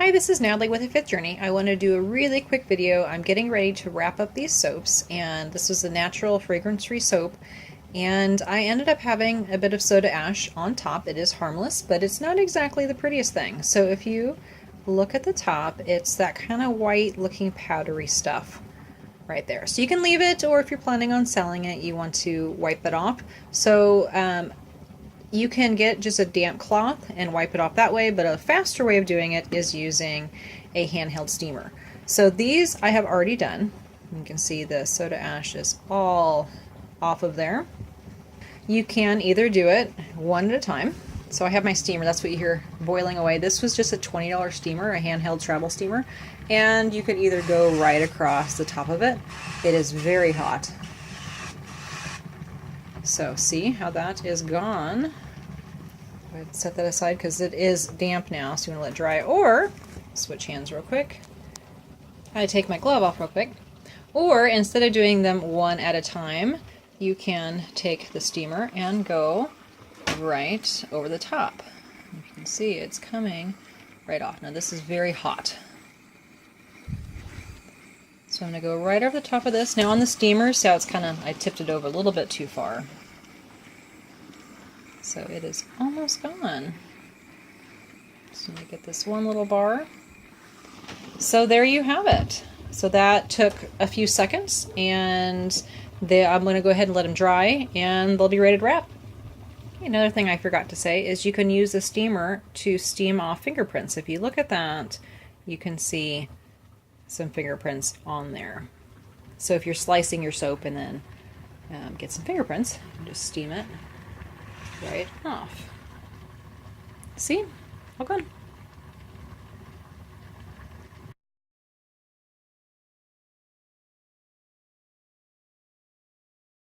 Hi, this is Natalie with A Fifth Journey. I want to do a really quick video. I'm getting ready to wrap up these soaps, and this was a natural fragrance-free soap, and I ended up having a bit of soda ash on top. It is harmless, but it's not exactly the prettiest thing. So if you look at the top, it's that kind of white looking powdery stuff right there. So you can leave it, or if you're planning on selling it, you want to wipe it off. So you can get just a damp cloth and wipe it off that way, but a faster way of doing it is using a handheld steamer. So these I have already done. You can see the soda ash is all off of there. You can either do it one at a time. So I have my steamer, that's what you hear boiling away. This was just a $20 steamer, a handheld travel steamer, and you can either go right across the top of it. It is very hot. So see how that is gone. Go ahead and set that aside because it is damp now, so you want to let it dry. Or, switch hands real quick. I take my glove off real quick. Or, instead of doing them one at a time, you can take the steamer and go right over the top. You can see it's coming right off. Now this is very hot. So I'm going to go right over the top of this. Now on the steamer, see how it's kind of, I tipped it over a little bit too far. So it is almost gone. Just going to get this one little bar. So there you have it. So that took a few seconds, and I'm going to go ahead and let them dry, and they'll be ready to wrap. Another thing I forgot to say is you can use the steamer to steam off fingerprints. If you look at that, you can see some fingerprints on there. So if you're slicing your soap and then get some fingerprints, just steam it right off. See? All gone.